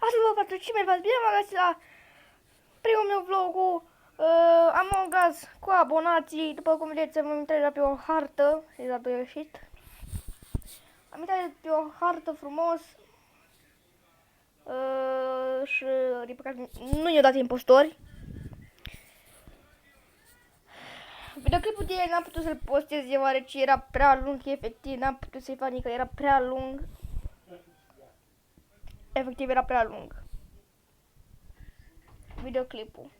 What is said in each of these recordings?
Astăzi vă face și mai v-ați bine, v-am găsit la primul meu vlog cu Among Us cu abonații. După cum vedeți, am intrat pe o hartă, exact a ieșit. Am intrat pe o hartă frumos și, din păcate, nu i-au dat impostori. Videoclipul de ieri n-am putut să-l postez deoarece era prea lung, efectiv, n-am putut să-i fac nică, era prea lung. Efectiv, era prea lung videoclipul.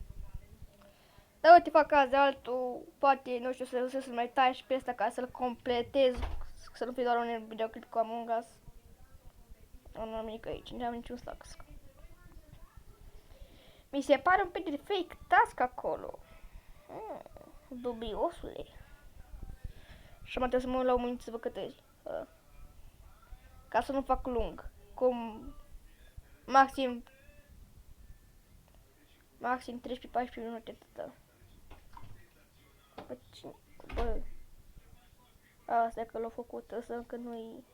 Dar uite, fac azi altul, poate, nu știu, să mai tai și pe ăsta ca să-l completez, să nu fie doar un videoclip cu Among Us. Nu am nimic aici, nu am niciun task. Mi se pare un pic de fake task acolo. Dubiosule. Și am trebuie să mă uit la o mâini să văd câte ca să nu fac lung. Cum maxim 13-14 minute atâta. Bă, asta e că l-a făcut ăsta, că nu-i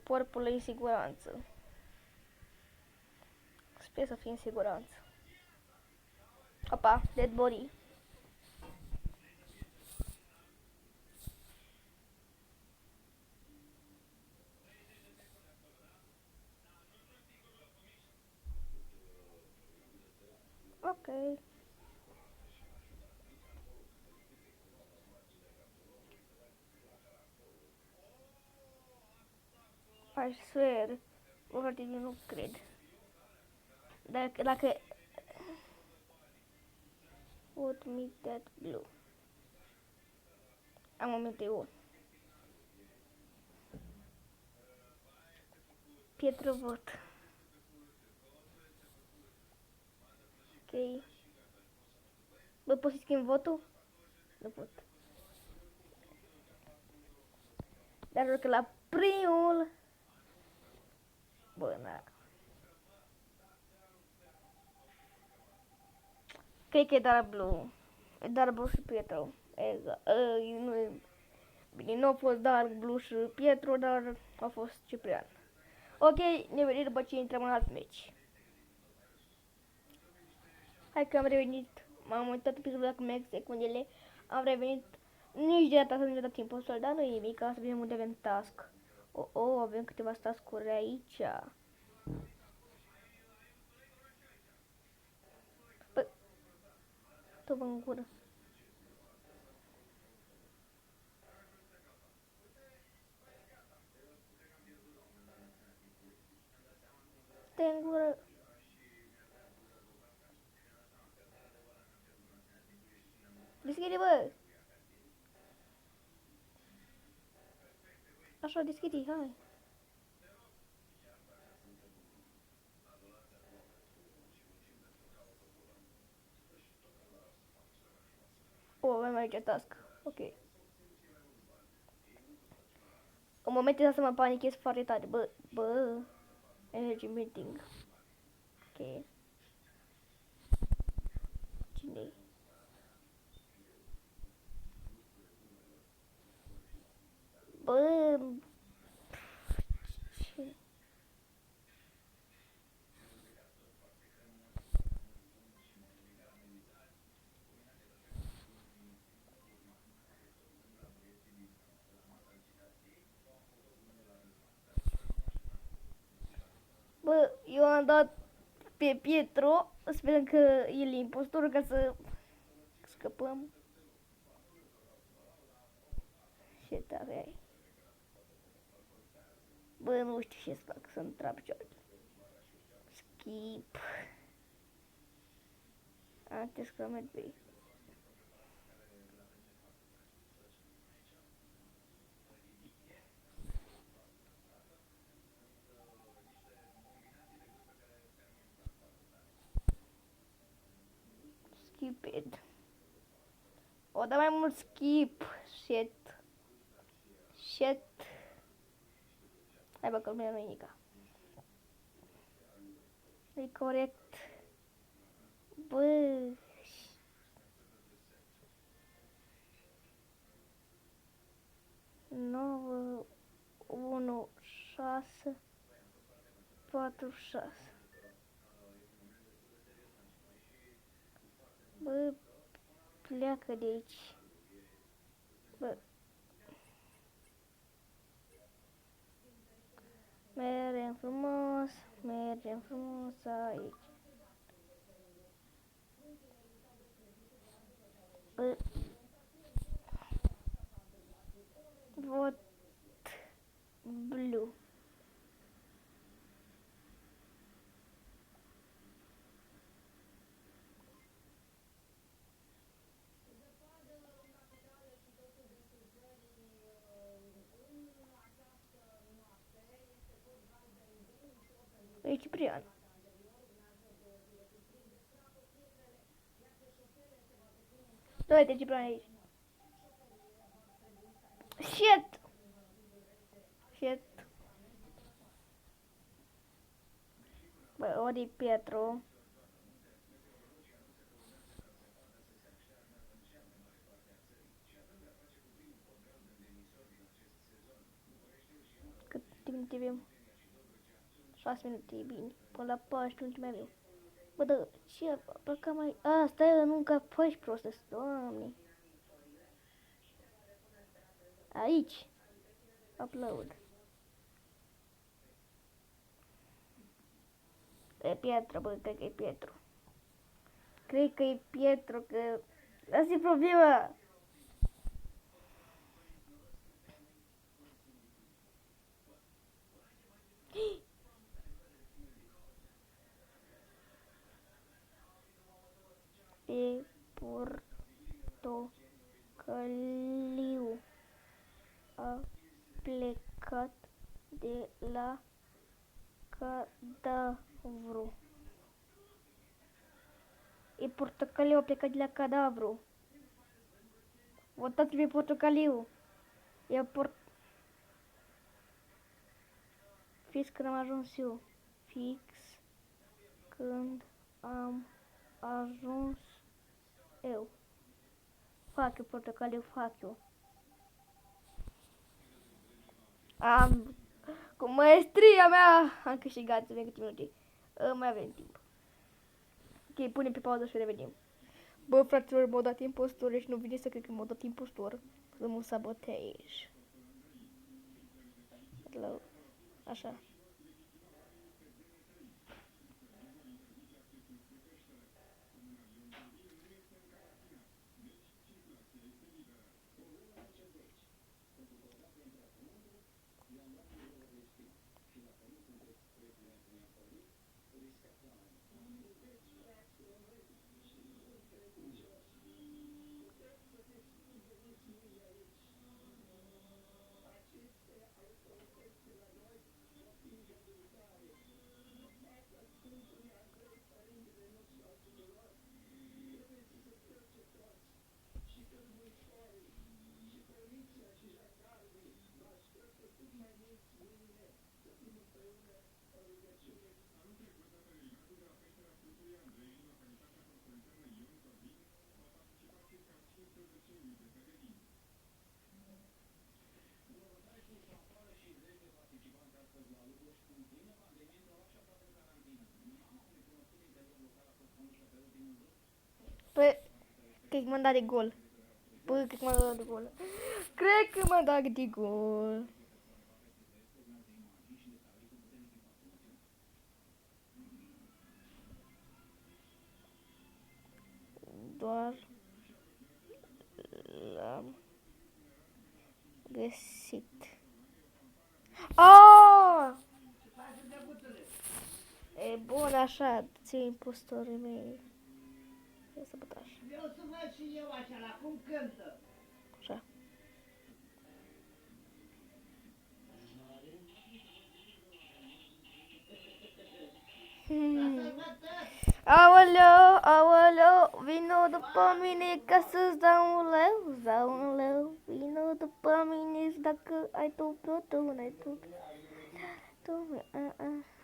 porpul în siguranță. Sper să fie în siguranță. Opa, dead body. Ok. I swear. Foarte nu cred. Dacă What me that blue. Am un meteor. Pietră vot. Ok. Bă, poți să schimb votul? Nu pot. Dar dacă la primul... Bă, na. Cred că e Dark Blue. E Dark Blue și Pietro. Exact. Bine, nu a fost Dark Blue și Pietro, dar a fost Ciprian. Ok, ne vedem după ce intrăm în alt meci. Hai că am revenit. M-am uitat episodul dacă merg secundele. Am revenit. Nici de data să nu-mi dat timpul să-l, dar nu e nimic, să vedem unde avem task. Avem câteva task-uri aici. Bă, tu în gură. Te în gură. Deschide, bă! Așa, deschide, hai! Avem aici task. Ok. În momentul ăsta mă panichez foarte tare. Bă, energy meeting. Ok. Cine-i? Bă, ce? Bă, eu am dat pe Pietro, sperăm că el e impostor ca să scăpăm. Ce tare ai. Bă, nu știu ce să fac, să-mi trap picioarele. Skip. Antes că merg pe ei. Stupid. O, da mai mult skip. Shit. Shit. Hai bă, că lumea nu e nica. E corect. Bă. 9, 1, 6, 4, 6. Bă, pleacă de aici. Bă. Mergem frumos aici. Bă. Vot blue. E Ciprian. Uite Ciprian aici. Shit! Bă, ori Pietru. Cât timp avem? 6 minute, e bine. Până la 14 mai avem. Bă, da, ce? Bă, că mai... A, stai, nu încă faci prostă, doamne. Aici. Upload. E Pietru, bă, cred că e Pietru. Cred că e Pietru, că... Asta e problema. E portocaliu a plecat de la cadavru. E portocaliu a plecat de la cadavru. Votați pe portocaliu. E Fix când am ajuns eu. Fix când am ajuns eu. Fac eu portocaliu, fac eu. Cu maestria mea am câștigat în câte minute. Mai avem timp. Ok, punem pe pauză și revenim. Bă, fraților, m-au dat impostor și nu vine să cred că m-au dat impostor. Să mă sabotez. Așa. Păi, cred că m-am dat de gol. Păi, cred că m-am dat de gol. Cred că m-am dat de gol. Doar l-am găsit. Oh! E bun așa, ții impostorii mei. E sabotaj. Vreau să văd și eu acela, cum cântă. Așa. Aoleu, aoleu, vino după mine ca să-ți dau un leu, vino după mine dacă ai tu pe n-ai tu.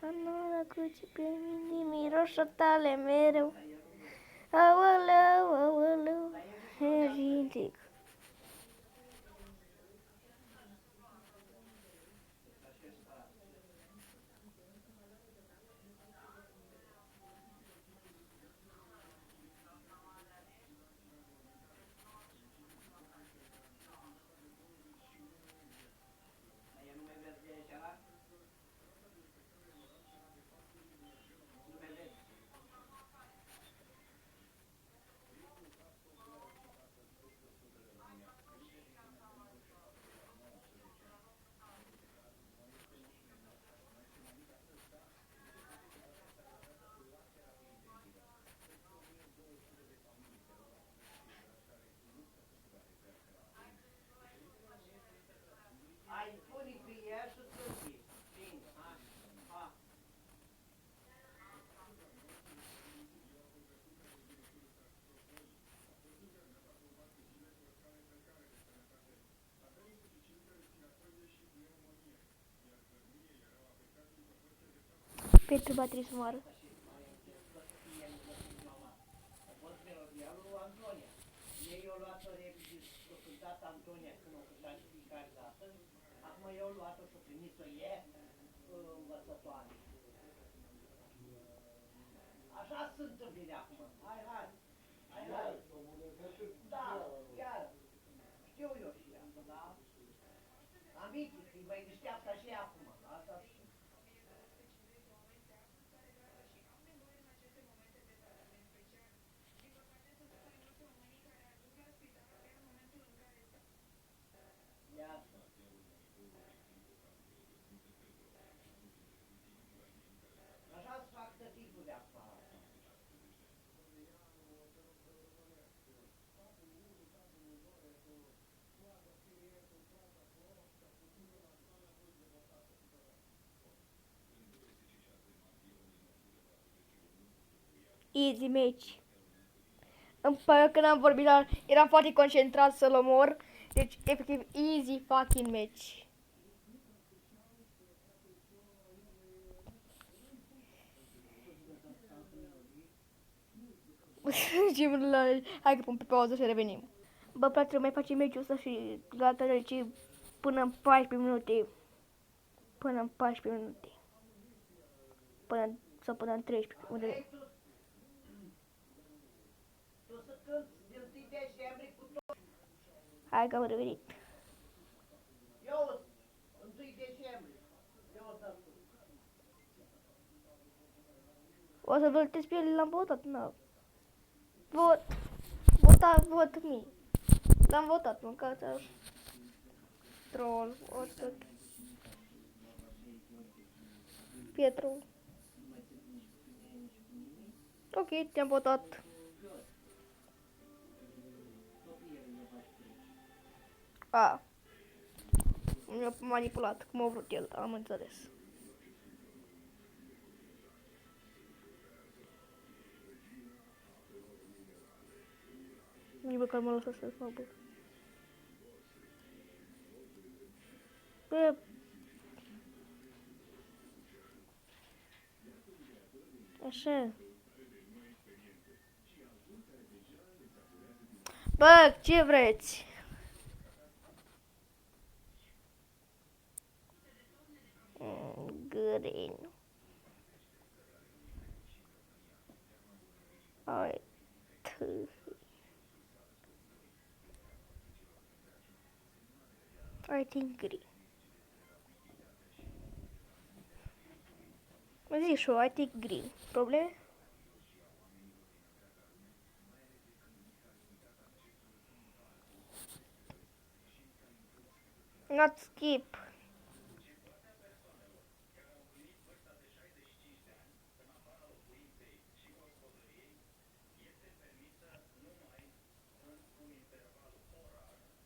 Anul cu ce pe mine miroșă tale mereu. Aoleu, aoleu, ridic. Pentru va trebui să moară. Ei au luat-o repede, s-o cântat Antonia când o cântat și fiecare dată. Acum eu au luat-o și-o primit-o e învățătoare. Așa se întâmplă acum. Hai, hai. Hai, hai. Da, chiar. Știu eu și asta, da? Aminte, că e mai deșteaptă și ea acum. Asta știu. Iată. Așa se fac tăticul de acum. Easy match. Îmi pare că n-am vorbit, dar eram foarte concentrat să-l omor. Deci, efectiv, easy fucking match. Hai că pun pe pauză și revenim. Bă, frate, mai facem meciul ăsta și gata de ce până în 14 minute. Până în 14 minute. Până în 13. Unde? Vrei tu să cânti din 1 decembrie cu tot. Hai că am revenit. Eu, 1 decembrie. Eu să spun. O să votez pe el, l-am votat, nu. Vot mi. L-am votat, mâncați așa. Troll, tot. Pietru. Ok, te-am votat. A. Mi-a manipulat, cum a vrut el, am înțeles. Nici măcar mă lăsă să fac, bă. Bă. Așa. Bă, ce vreți? Green. I think green. Mă zic și eu, I think green. Probleme? Not skip.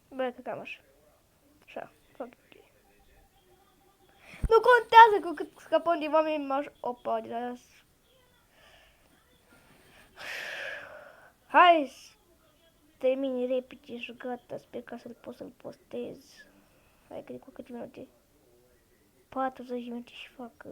Bă, că cam așa. Așa, fac ok. Nu contează cu cât scăpăm din oameni mași. Opa, din aia. Hai să termin repede și gata. Sper ca să-l pot să-l postez. Hai că de cu câte minute? 40 minute și fac